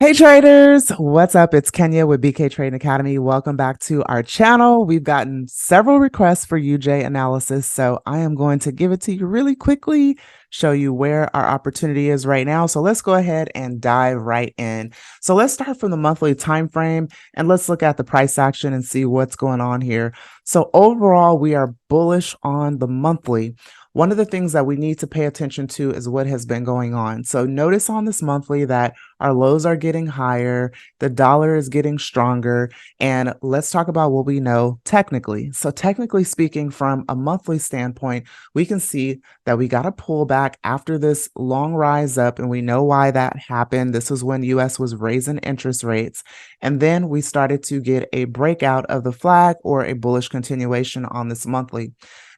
Hey traders, what's up? It's Kenya with BK Trading Academy. Welcome back to our channel. We've gotten several requests for UJ analysis, so I am going to give it to you really quickly, show you where our opportunity is right now. So let's go ahead and dive right in. So let's start from the monthly time frame and let's look at the price action and see what's going on here. So overall, we are bullish on the monthly. One of the things that we need to pay attention to is what has been going on. So notice on this monthly that our lows are getting higher, the dollar is getting stronger, and let's talk about what we know technically. So technically speaking, from a monthly standpoint, we can see that we got a pullback after this long rise up, and we know why that happened. This was when US was raising interest rates, and then we started to get a breakout of the flag or a bullish continuation on this monthly.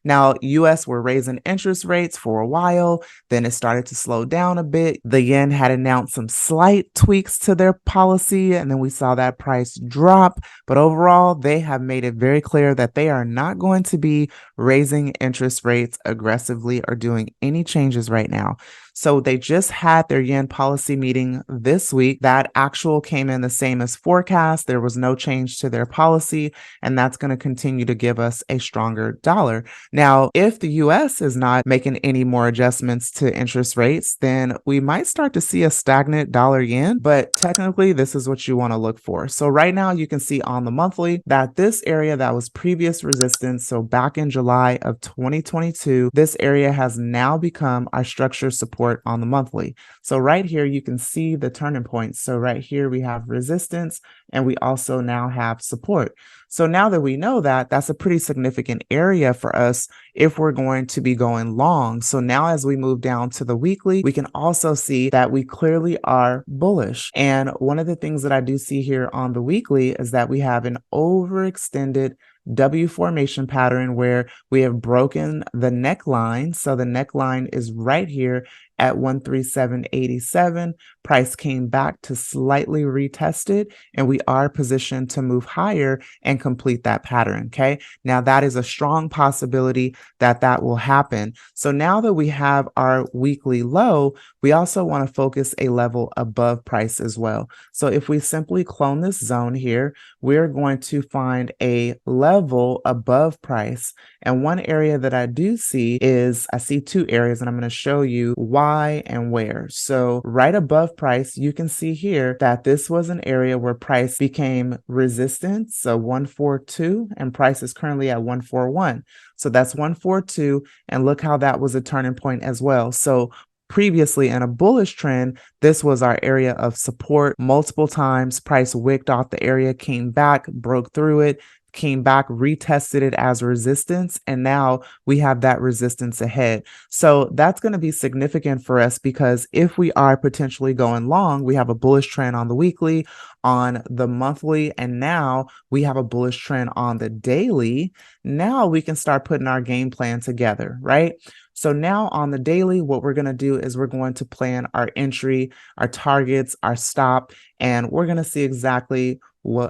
Now, US were raising interest rates for a while, then it started to slow down a bit. The yen had announced some slight tweaks to their policy, and then we saw that price drop. But overall, they have made it very clear that they are not going to be raising interest rates aggressively or doing any changes right now. So they just had their yen policy meeting this week. That actual came in the same as forecast. There was no change to their policy, and that's going to continue to give us a stronger dollar. Now, if the US is not making any more adjustments to interest rates, then we might start to see a stagnant dollar yen, but technically this is what you want to look for. So right now you can see on the monthly that this area that was previous resistance, so back in July of 2022, this area has now become our structure support on the monthly. So right here you can see the turning points. So right here we have resistance and we also now have support. So now that we know that, that's a pretty significant area for us if we're going to be going long. So now as we move down to the weekly, we can also see that we clearly are bullish. And one of the things that I do see here on the weekly is that we have an overextended W formation pattern where we have broken the neckline. So the neckline is right here at 137.87. Price came back to slightly retested, and we are positioned to move higher and complete that pattern. Okay. Now that is a strong possibility that that will happen. So now that we have our weekly low, we also want to focus a level above price as well. So if we simply clone this zone here, we're going to find a level above price. And one area that I do see is I see two areas, and I'm going to show you why and where. So right above price, you can see here that this was an area where price became resistance. So 142, and price is currently at 141. So that's 142. And look how that was a turning point as well. So previously in a bullish trend, this was our area of support. Multiple times price wicked off the area, came back, broke through it, came back, retested it as resistance, and now we have that resistance ahead. So that's going to be significant for us because if we are potentially going long, we have a bullish trend on the weekly, on the monthly, and now we have a bullish trend on the daily. Now we can start putting our game plan together, right? So now on the daily, what we're going to do is we're going to plan our entry, our targets, our stop, and we're going to see exactly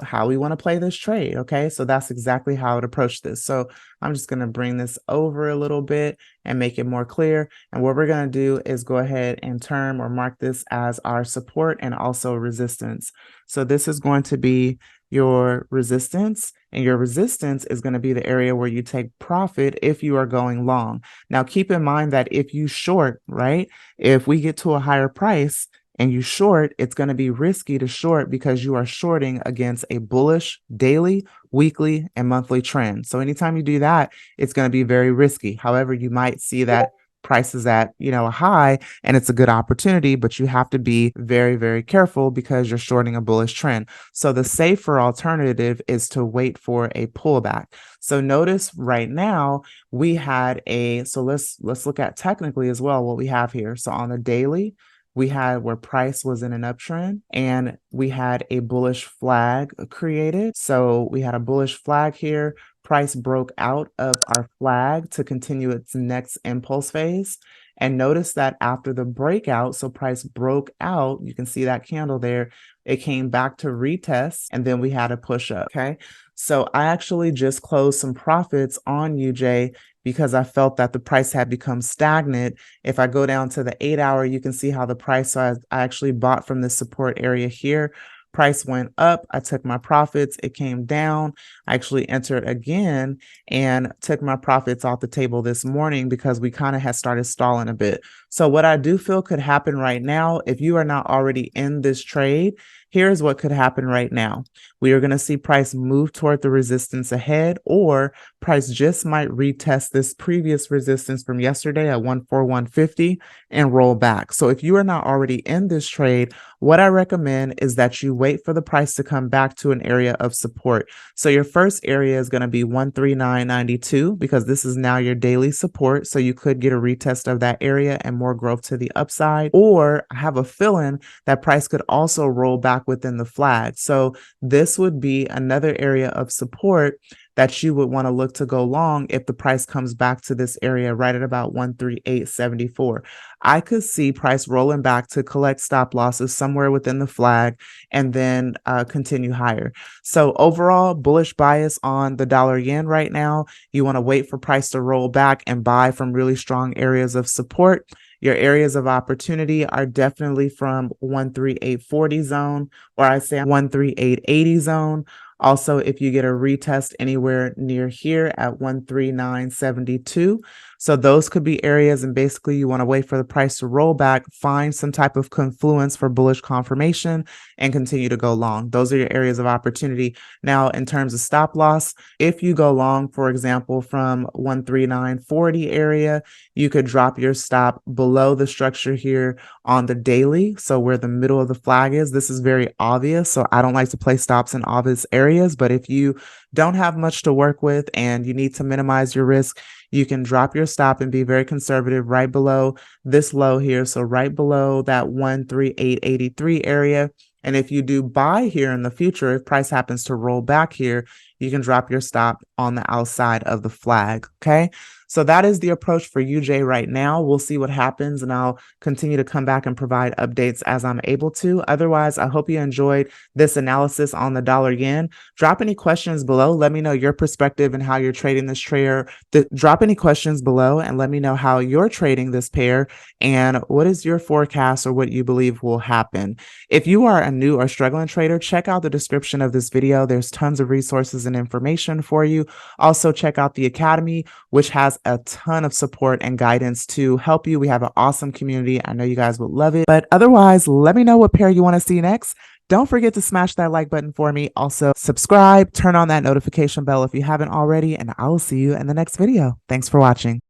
how we want to play this trade. Okay, so that's exactly how I would approach this. So I'm just going to bring this over a little bit and make it more clear. And what we're going to do is go ahead and term or mark this as our support and also resistance. So this is going to be your resistance, and your resistance is going to be the area where you take profit if you are going long. Now, keep in mind that if you short, right, if we get to a higher price and you short, it's going to be risky to short because you are shorting against a bullish daily, weekly, and monthly trend. So anytime you do that, it's going to be very risky. However, you might see that prices at, a high and it's a good opportunity, but you have to be very, very careful because you're shorting a bullish trend. So the safer alternative is to wait for a pullback. So notice right now we had so let's look at technically as well what we have here. So on the daily, we had where price was in an uptrend and we had a bullish flag created. So we had a bullish flag here. Price broke out of our flag to continue its next impulse phase. And notice that after the breakout, so price broke out, you can see that candle there, it came back to retest, and then we had a push up, okay? So I actually just closed some profits on UJ because I felt that the price had become stagnant. If I go down to the 8-hour, you can see how the price, so I actually bought from this support area here. Price went up, I took my profits, it came down. I actually entered again and took my profits off the table this morning because we kind of had started stalling a bit. So what I do feel could happen right now, if you are not already in this trade, here's what could happen right now. We are going to see price move toward the resistance ahead, or price just might retest this previous resistance from yesterday at 14150 and roll back. So if you are not already in this trade, what I recommend is that you wait for the price to come back to an area of support. So your first area is going to be 139.92 because this is now your daily support. So you could get a retest of that area and more growth to the upside, or I have a feeling that price could also roll back within the flag. So this would be another area of support that you would want to look to go long if the price comes back to this area right at about 138.74. I could see price rolling back to collect stop losses somewhere within the flag and then continue higher. So overall, bullish bias on the dollar yen right now. You want to wait for price to roll back and buy from really strong areas of support. Your areas of opportunity are definitely from 13840 zone, or I say 13880 zone. Also, if you get a retest anywhere near here at 139.72. So those could be areas, and basically you want to wait for the price to roll back, find some type of confluence for bullish confirmation, and continue to go long. Those are your areas of opportunity. Now, in terms of stop loss, if you go long, for example, from 139.40 area, you could drop your stop below the structure here on the daily. So where the middle of the flag is, this is very obvious. So I don't like to play stops in obvious areas, but if you don't have much to work with and you need to minimize your risk, you can drop your stop and be very conservative right below this low here. So right below that 138.83 area. And if you do buy here in the future, if price happens to roll back here, you can drop your stop on the outside of the flag. Okay. So that is the approach for UJ right now. We'll see what happens, and I'll continue to come back and provide updates as I'm able to. Otherwise, I hope you enjoyed this analysis on the dollar yen. Drop any questions below. Let me know your perspective and how you're trading this pair. Drop any questions below and let me know how you're trading this pair and what is your forecast or what you believe will happen. If you are a new or struggling trader, check out the description of this video. There's tons of resources and information for you. Also, check out the Academy, which has a ton of support and guidance to help you. We have an awesome community. I know you guys would love it. But otherwise, let me know what pair you want to see next. Don't forget to smash that like button for me. Also, subscribe, turn on that notification bell if you haven't already, and I will see you in the next video. Thanks for watching.